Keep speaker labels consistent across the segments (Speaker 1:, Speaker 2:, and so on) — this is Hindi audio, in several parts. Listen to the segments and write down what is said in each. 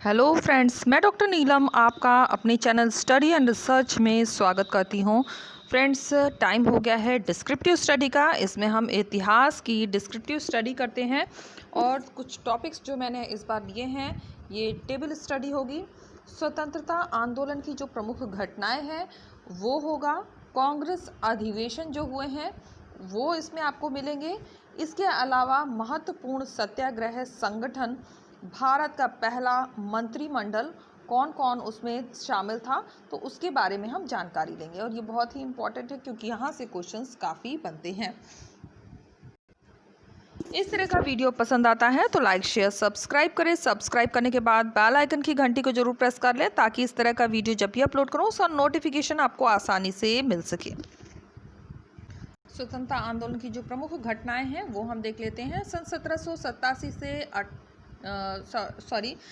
Speaker 1: हेलो फ्रेंड्स, मैं डॉक्टर नीलम आपका अपने चैनल स्टडी एंड रिसर्च में स्वागत करती हूँ। फ्रेंड्स, टाइम हो गया है डिस्क्रिप्टिव स्टडी का। इसमें हम इतिहास की डिस्क्रिप्टिव स्टडी करते हैं और कुछ टॉपिक्स जो मैंने इस बार लिए हैं, ये टेबल स्टडी होगी। स्वतंत्रता आंदोलन की जो प्रमुख घटनाएं हैं वो होगा। कांग्रेस अधिवेशन जो हुए हैं वो इसमें आपको मिलेंगे। इसके अलावा महत्वपूर्ण सत्याग्रह संगठन, भारत का पहला मंत्रिमंडल, कौन कौन उसमें शामिल था, तो उसके बारे में हम जानकारी लेंगे। और ये बहुत ही इम्पोर्टेंट है क्योंकि यहाँ से क्वेश्चंस काफ़ी बनते हैं। इस तरह का वीडियो पसंद आता है तो लाइक शेयर सब्सक्राइब करें। सब्सक्राइब करने के बाद बेल आइकन की घंटी को जरूर प्रेस कर लें ताकि इस तरह का वीडियो जब भी अपलोड करूँ उसका नोटिफिकेशन आपको आसानी से मिल सके। स्वतंत्रता आंदोलन की जो प्रमुख घटनाएं हैं वो हम देख लेते हैं। सन 1787 से सन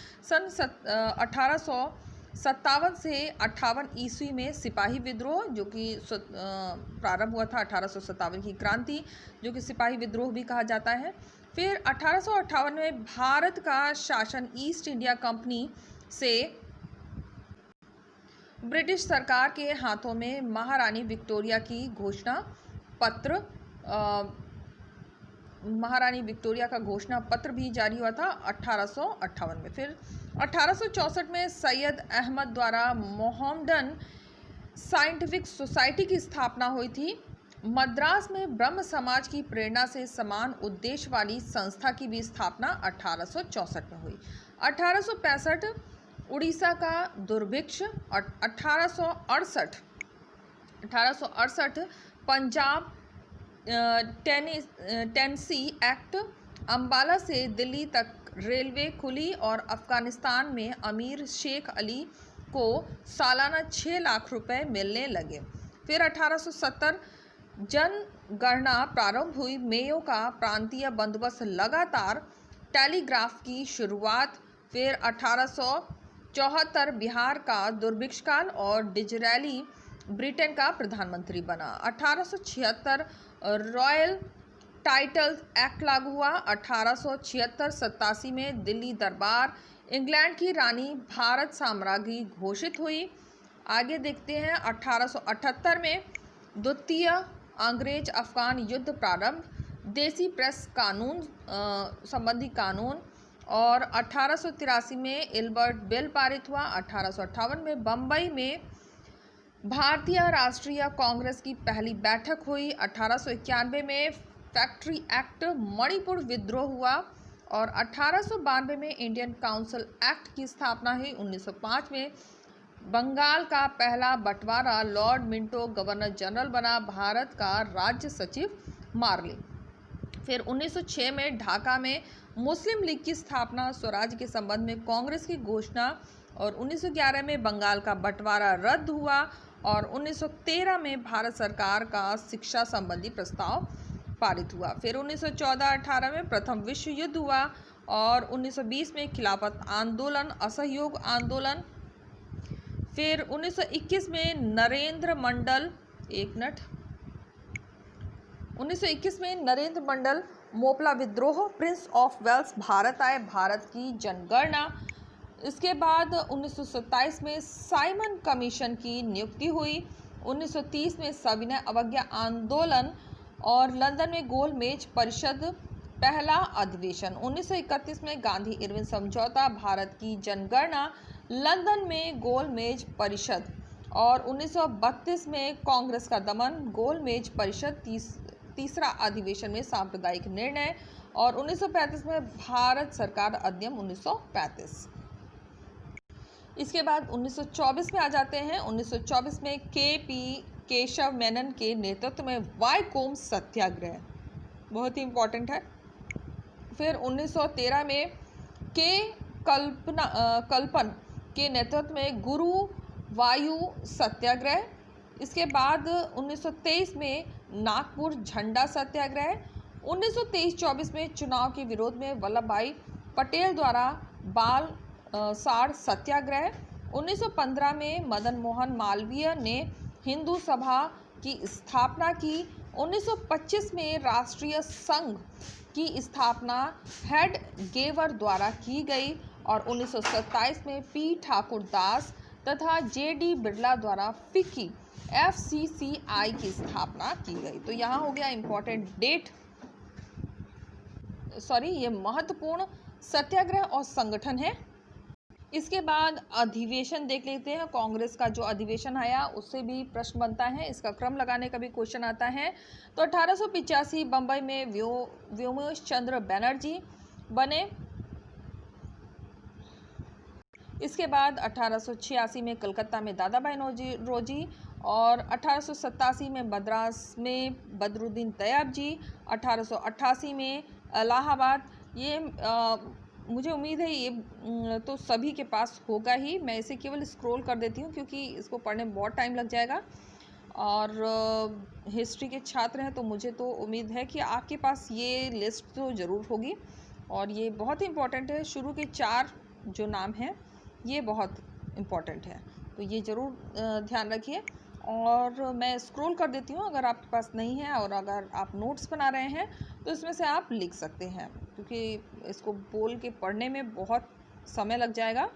Speaker 1: 1857 से 58 ईस्वी में सिपाही विद्रोह जो कि प्रारंभ हुआ था। 1857 की क्रांति जो कि सिपाही विद्रोह भी कहा जाता है। फिर 1858 में भारत का शासन ईस्ट इंडिया कंपनी से ब्रिटिश सरकार के हाथों में महारानी विक्टोरिया की घोषणा पत्र, महारानी विक्टोरिया का घोषणा पत्र भी जारी हुआ था 1858 में। फिर 1864 में सैयद अहमद द्वारा मोहम्मडन साइंटिफिक सोसाइटी की स्थापना हुई थी। मद्रास में ब्रह्म समाज की प्रेरणा से समान उद्देश्य वाली संस्था की भी स्थापना 1864 में हुई। 1865 उड़ीसा का दुर्भिक्ष। 1868 पंजाब टेनेसी एक्ट, अंबाला से दिल्ली तक रेलवे खुली और अफगानिस्तान में अमीर शेख अली को सालाना 6 लाख रुपए मिलने लगे। फिर 1870 जनगणना प्रारंभ हुई। मेयो का प्रांतीय बंदोबस्त, लगातार टेलीग्राफ की शुरुआत। फिर 1874 बिहार का दुर्भिक्ष काल और डिजरायली ब्रिटेन का प्रधानमंत्री बना। 1876 रॉयल टाइटल एक्ट लागू हुआ। 1876-87 में दिल्ली दरबार इंग्लैंड की रानी भारत साम्राज्ञी घोषित हुई। आगे देखते हैं 1878 में द्वितीय अंग्रेज अफगान युद्ध प्रारंभ, देसी प्रेस कानून संबंधी कानून, और 1883 में इल्बर्ट बिल पारित हुआ। 1858 में बम्बई में भारतीय राष्ट्रीय कांग्रेस की पहली बैठक हुई। 1891 में फैक्ट्री एक्ट, मणिपुर विद्रोह हुआ और 1892 में इंडियन काउंसिल एक्ट की स्थापना हुई। 1905 में बंगाल का पहला बंटवारा, लॉर्ड मिंटो गवर्नर जनरल बना, भारत का राज्य सचिव मार्ली। फिर 1906 में ढाका में मुस्लिम लीग की स्थापना, स्वराज के संबंध में कांग्रेस की घोषणा, और 1911 में बंगाल का बंटवारा रद्द हुआ और 1913 में भारत सरकार का शिक्षा संबंधी प्रस्ताव पारित हुआ। फिर 1914-18 में प्रथम विश्व युद्ध हुआ और 1920 में खिलाफत आंदोलन, असहयोग आंदोलन। फिर 1921 में नरेंद्र मंडल मोपला विद्रोह, प्रिंस ऑफ वेल्स भारत आए, भारत की जनगणना। इसके बाद 1927 में साइमन कमीशन की नियुक्ति हुई। 1930 में सविनय अवज्ञा आंदोलन और लंदन में गोल मेज परिषद पहला अधिवेशन। 1931 में गांधी इरविन समझौता, भारत की जनगणना, लंदन में गोल मेज परिषद, और 1932 में कांग्रेस का दमन, गोल मेज परिषद तीसरा अधिवेशन में सांप्रदायिक निर्णय, और 1935 में भारत सरकार अधिनियम 1935। इसके बाद 1924 में आ जाते हैं। 1924 में के.पी. केशव मेनन के नेतृत्व में वाईकोम सत्याग्रह, बहुत ही इम्पोर्टेंट है। फिर 1913 में के कल्पन के नेतृत्व में गुरुवायु सत्याग्रह। इसके बाद 1923 में नागपुर झंडा सत्याग्रह। 1923-24 में चुनाव के विरोध में वल्लभ भाई पटेल द्वारा बाल साड़ सत्याग्रह। 1915 में मदन मोहन मालवीय ने हिंदू सभा की स्थापना की। 1925 में राष्ट्रीय संघ की स्थापना हेड गेवर द्वारा की गई और 1927 में पी ठाकुर दास तथा जे.डी. बिरला द्वारा फिक्की FCCI की स्थापना की गई। तो यहाँ हो गया इम्पोर्टेंट डेट, ये महत्वपूर्ण सत्याग्रह और संगठन है। इसके बाद अधिवेशन देख लेते हैं। कांग्रेस का जो अधिवेशन आया उससे भी प्रश्न बनता है, इसका क्रम लगाने का भी क्वेश्चन आता है। तो 1885 बंबई में व्योमेश चंद्र बनर्जी बने। इसके बाद 1886 में कलकत्ता में दादा भाई नौरोजी और 1887 में मद्रास में बदरुद्दीन तैयब जी, 1888 में इलाहाबाद। ये मुझे उम्मीद है ये तो सभी के पास होगा ही। मैं इसे केवल स्क्रॉल कर देती हूँ क्योंकि इसको पढ़ने में बहुत टाइम लग जाएगा, और हिस्ट्री के छात्र हैं तो मुझे तो उम्मीद है कि आपके पास ये लिस्ट तो ज़रूर होगी, और ये बहुत ही इम्पोर्टेंट है। शुरू के 4 जो नाम हैं ये बहुत इम्पोर्टेंट है, तो ये ज़रूर ध्यान रखिए। और मैं स्क्रॉल कर देती हूँ, अगर आपके पास नहीं है और अगर आप नोट्स बना रहे हैं तो इसमें से आप लिख सकते हैं, क्योंकि इसको बोल के पढ़ने में बहुत समय लग जाएगा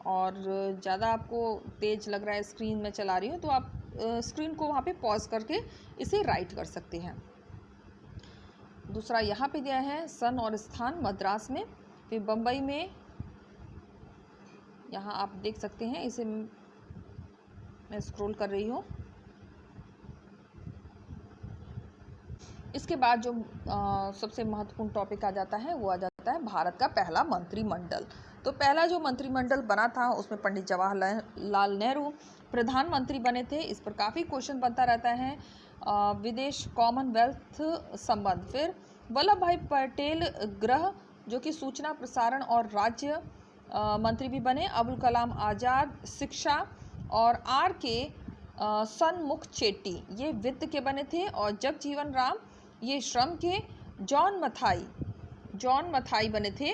Speaker 1: और ज़्यादा आपको तेज लग रहा है, स्क्रीन में चला रही हूँ तो आप स्क्रीन को वहाँ पे पॉज करके इसे राइट कर सकते हैं। दूसरा यहाँ पे दिया है सन और स्थान, मद्रास में, फिर बम्बई में, यहाँ आप देख सकते हैं, इसे मैं स्क्रॉल कर रही हूँ। इसके बाद जो सबसे महत्वपूर्ण टॉपिक आ जाता है वो आ जाता है भारत का पहला मंत्रिमंडल। तो पहला जो मंत्रिमंडल बना था उसमें पंडित जवाहरलाल नेहरू प्रधानमंत्री बने थे। इस पर काफ़ी क्वेश्चन बनता रहता है। विदेश, कॉमनवेल्थ संबंध, फिर वल्लभ भाई पटेल गृह जो कि सूचना प्रसारण और राज्य मंत्री भी बने। अबुल कलाम आज़ाद शिक्षा, और R.K. सनमुख चेट्टी ये वित्त के बने थे, और जगजीवन राम ये श्रम के। जॉन मथाई बने थे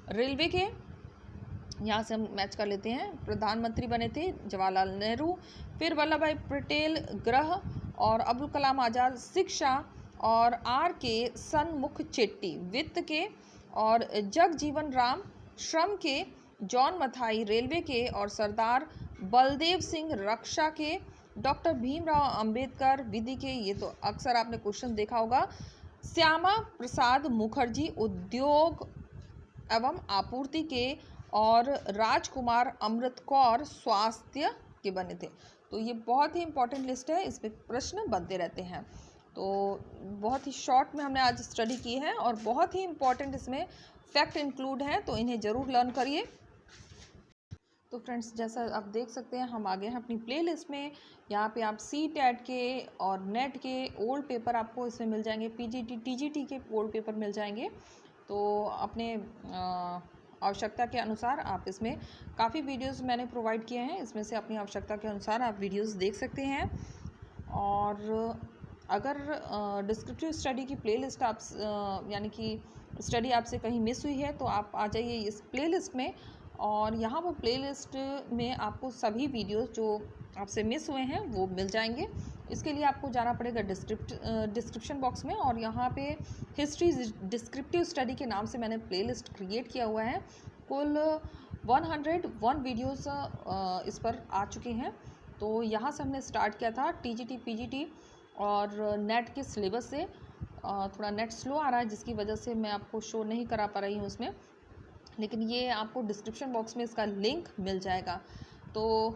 Speaker 1: रेलवे के, यहाँ से हम मैच कर लेते हैं, प्रधानमंत्री बने थे जवाहरलाल नेहरू। फिर वल्लभ भाई पटेल गृह और अबुल कलाम आज़ाद शिक्षा, और R.K. सनमुख चेट्टी वित्त के, और जगजीवन राम श्रम के, जॉन मथाई रेलवे के, और सरदार बलदेव सिंह रक्षा के, डॉक्टर भीमराव अंबेडकर विधि के, ये तो अक्सर आपने क्वेश्चन देखा होगा। श्यामा प्रसाद मुखर्जी उद्योग एवं आपूर्ति के, और राजकुमार अमृत कौर स्वास्थ्य के बने थे। तो ये बहुत ही इंपॉर्टेंट लिस्ट है, इस पे प्रश्न बनते रहते हैं। तो बहुत ही शॉर्ट में हमने आज स्टडी की है और बहुत ही इंपॉर्टेंट इसमें फैक्ट इंक्लूड हैं, तो इन्हें ज़रूर लर्न करिए। तो फ्रेंड्स, जैसा आप देख सकते हैं हम आ गए हैं अपनी प्लेलिस्ट में। यहाँ पे आप CTET के और नेट के ओल्ड पेपर आपको इसमें मिल जाएंगे, PGT TGT के ओल्ड पेपर मिल जाएंगे। तो अपने आवश्यकता के अनुसार आप इसमें काफ़ी वीडियोस मैंने प्रोवाइड किए हैं, इसमें से अपनी आवश्यकता के अनुसार आप वीडियोस देख सकते हैं। और अगर डिस्क्रिप्टिव स्टडी की प्लेलिस्ट आप यानी कि स्टडी आपसे कहीं मिस हुई है तो आप आ जाइए इस प्लेलिस्ट में, और यहाँ वो प्लेलिस्ट में आपको सभी वीडियोस जो आपसे मिस हुए हैं वो मिल जाएंगे। इसके लिए आपको जाना पड़ेगा डिस्क्रिप्शन बॉक्स में, और यहाँ पे हिस्ट्री डिस्क्रिप्टिव स्टडी के नाम से मैंने प्लेलिस्ट क्रिएट किया हुआ है। कुल 101 वीडियोस इस पर आ चुके हैं। तो यहाँ से हमने स्टार्ट किया था TGT PGT और नेट के सिलेबस से। थोड़ा नेट स्लो आ रहा है जिसकी वजह से मैं आपको शो नहीं करा पा रही हूँ उसमें, लेकिन ये आपको डिस्क्रिप्शन बॉक्स में इसका लिंक मिल जाएगा। तो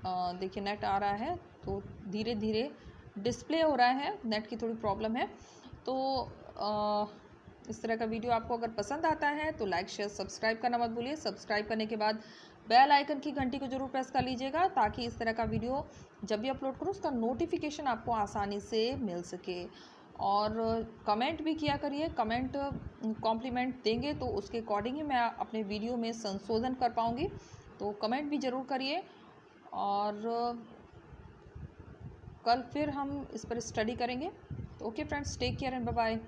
Speaker 1: देखिए नेट आ रहा है तो धीरे धीरे डिस्प्ले हो रहा है, नेट की थोड़ी प्रॉब्लम है। तो इस तरह का वीडियो आपको अगर पसंद आता है तो लाइक शेयर सब्सक्राइब करना मत भूलिए। सब्सक्राइब करने के बाद बेल आइकन की घंटी को जरूर प्रेस कर लीजिएगा, ताकि इस तरह का वीडियो जब भी अपलोड करूँ उसका नोटिफिकेशन आपको आसानी से मिल सके। और कमेंट भी किया करिए, कमेंट कॉम्प्लीमेंट देंगे तो उसके अकॉर्डिंग ही मैं अपने वीडियो में संशोधन कर पाऊँगी। तो कमेंट भी ज़रूर करिए, और कल फिर हम इस पर स्टडी करेंगे। तो okay friends, take care and bye bye.